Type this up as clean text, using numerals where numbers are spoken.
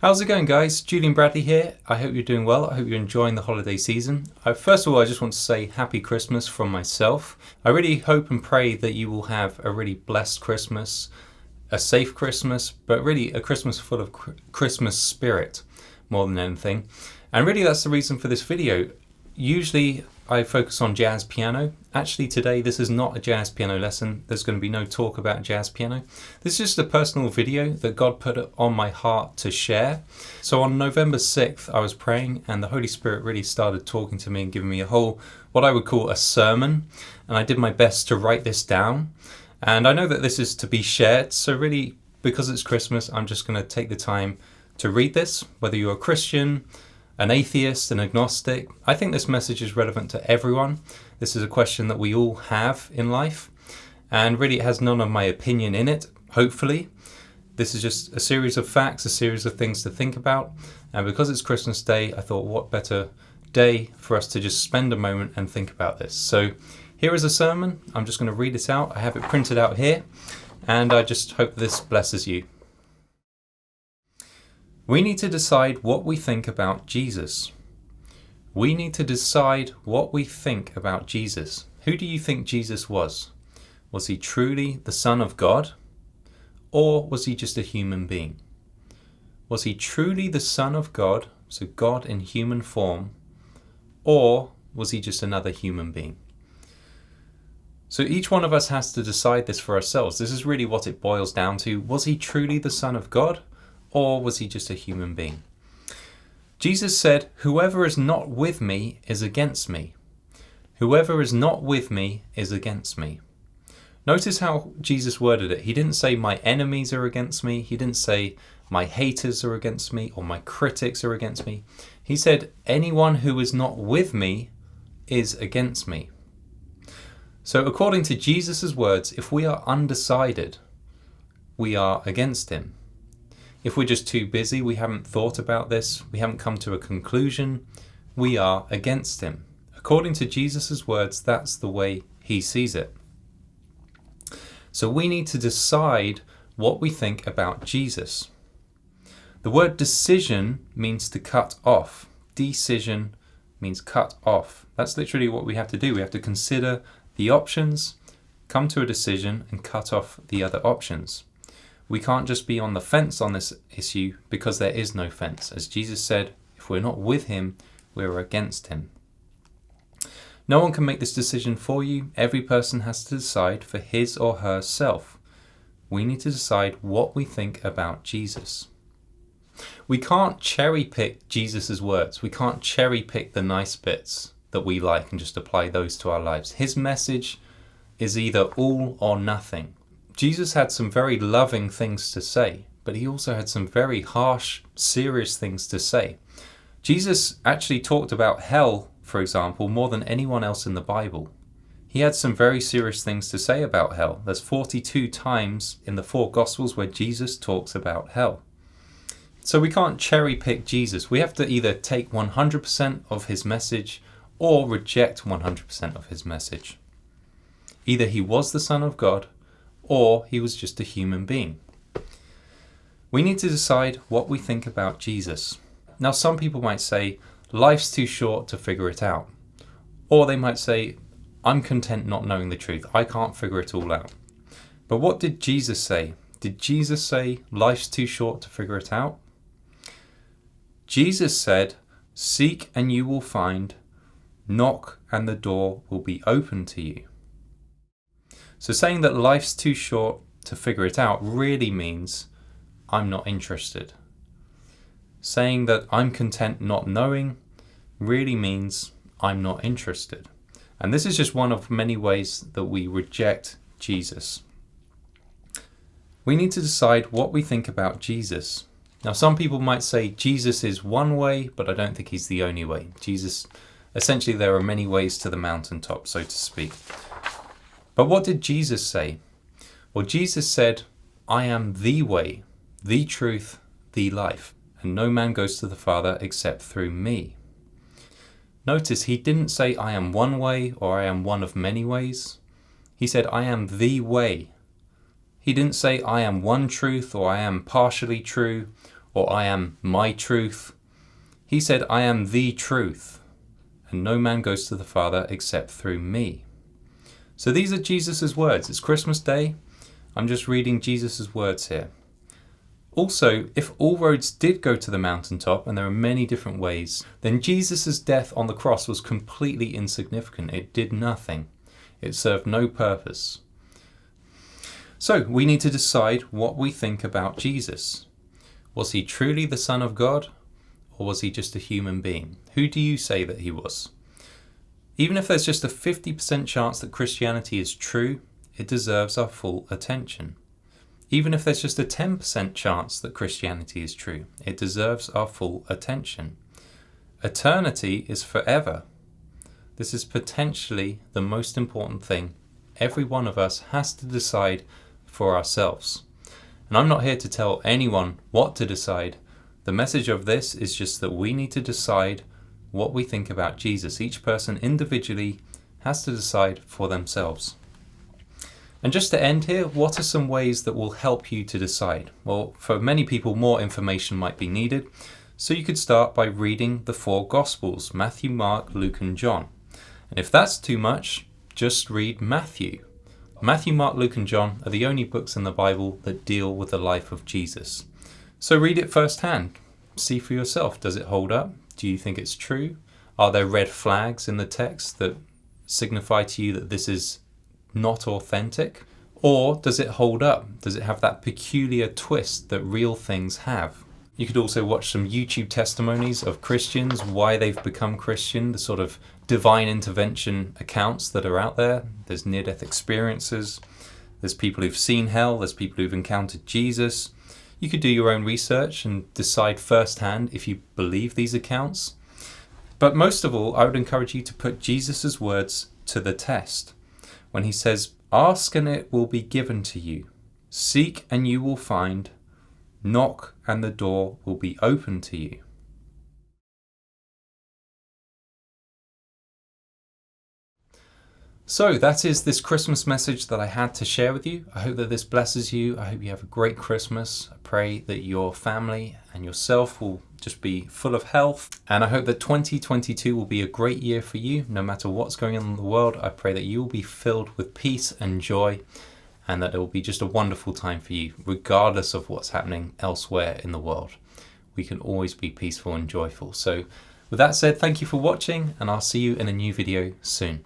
How's it going, guys? Julian Bradley here. I hope you're doing well. I hope you're enjoying the holiday season. First of all, I just want to say Happy Christmas from myself. I really hope and pray that you will have a really blessed Christmas, a safe Christmas, but really a Christmas full of Christmas spirit more than anything. And really that's the reason for this video. Usually I focus on jazz piano. Actually today this is not a jazz piano lesson. There's going to be no talk about jazz piano. This is just a personal video that God put on my heart to share. So on November 6th I was praying and the Holy Spirit really started talking to me and giving me a whole, what I would call a sermon. And I did my best to write this down. And I know that this is to be shared. So really, because it's Christmas, I'm just going to take the time to read this, whether you're a Christian, an atheist, an agnostic. I think this message is relevant to everyone. This is a question that we all have in life, and really it has none of my opinion in it, hopefully. This is just a series of facts, a series of things to think about, and because it's Christmas Day, I thought what better day for us to just spend a moment and think about this. So here is a sermon. I'm just going to read it out. I have it printed out here, and I just hope this blesses you. We need to decide what we think about Jesus. We need to decide what we think about Jesus. Who do you think Jesus was? Was he truly the Son of God? Or was he just a human being? Was he truly the Son of God, so God in human form? Or was he just another human being? So each one of us has to decide this for ourselves. This is really what it boils down to. Was he truly the Son of God? Or was he just a human being? Jesus said, "Whoever is not with me is against me. Whoever is not with me is against me." Notice how Jesus worded it. He didn't say my enemies are against me. He didn't say my haters are against me or my critics are against me. He said anyone who is not with me is against me. So according to Jesus' words, if we are undecided, we are against him. If we're just too busy, we haven't thought about this, we haven't come to a conclusion, we are against him. According to Jesus' words, that's the way he sees it. So we need to decide what we think about Jesus. The word decision means to cut off. Decision means cut off. That's literally what we have to do. We have to consider the options, come to a decision, and cut off the other options. We can't just be on the fence on this issue because there is no fence. As Jesus said, if we're not with him, we're against him. No one can make this decision for you. Every person has to decide for his or herself. We need to decide what we think about Jesus. We can't cherry pick Jesus' words. We can't cherry pick the nice bits that we like and just apply those to our lives. His message is either all or nothing. Jesus had some very loving things to say, but he also had some very harsh, serious things to say. Jesus actually talked about hell, for example, more than anyone else in the Bible. He had some very serious things to say about hell. There's 42 times in the 4 Gospels where Jesus talks about hell. So we can't cherry pick Jesus. We have to either take 100% of his message or reject 100% of his message. Either he was the Son of God or he was just a human being. We need to decide what we think about Jesus. Now, some people might say, life's too short to figure it out. Or they might say, I'm content not knowing the truth. I can't figure it all out. But what did Jesus say? Did Jesus say, life's too short to figure it out? Jesus said, seek and you will find, knock and the door will be open to you. So saying that life's too short to figure it out really means I'm not interested. Saying that I'm content not knowing really means I'm not interested. And this is just one of many ways that we reject Jesus. We need to decide what we think about Jesus. Now, some people might say Jesus is one way, but I don't think he's the only way. Jesus, essentially, there are many ways to the mountaintop, so to speak. But what did Jesus say? Well, Jesus said, I am the way, the truth, the life, and no man goes to the Father except through me. Notice he didn't say I am one way or I am one of many ways. He said I am the way. He didn't say I am one truth or I am partially true or I am my truth. He said, I am the truth, and no man goes to the Father except through me. So these are Jesus' words. It's Christmas Day. I'm just reading Jesus' words here. Also, if all roads did go to the mountaintop, and there are many different ways, then Jesus' death on the cross was completely insignificant. It did nothing. It served no purpose. So we need to decide what we think about Jesus. Was he truly the Son of God, or was he just a human being? Who do you say that he was? Even if there's just a 50% chance that Christianity is true, it deserves our full attention. Even if there's just a 10% chance that Christianity is true, it deserves our full attention. Eternity is forever. This is potentially the most important thing every one of us has to decide for ourselves. And I'm not here to tell anyone what to decide. The message of this is just that we need to decide what we think about Jesus. Each person individually has to decide for themselves. And just to end here, what are some ways that will help you to decide? Well, for many people, more information might be needed. So you could start by reading the 4 Gospels, Matthew, Mark, Luke, and John. And if that's too much, just read Matthew. Matthew, Mark, Luke, and John are the only books in the Bible that deal with the life of Jesus. So read it firsthand. See for yourself. Does it hold up? Do you think it's true? Are there red flags in the text that signify to you that this is not authentic? Or does it hold up? Does it have that peculiar twist that real things have? You could also watch some YouTube testimonies of Christians, why they've become Christian, the sort of divine intervention accounts that are out there. There's near-death experiences. There's people who've seen hell. There's people who've encountered Jesus. You could do your own research and decide firsthand if you believe these accounts. But most of all, I would encourage you to put Jesus' words to the test. When he says, ask and it will be given to you. Seek and you will find. Knock and the door will be open to you. So that is this Christmas message that I had to share with you. I hope that this blesses you. I hope you have a great Christmas. I pray that your family and yourself will just be full of health. And I hope that 2022 will be a great year for you. No matter what's going on in the world, I pray that you will be filled with peace and joy, and that it will be just a wonderful time for you, regardless of what's happening elsewhere in the world. We can always be peaceful and joyful. So with that said, thank you for watching, and I'll see you in a new video soon.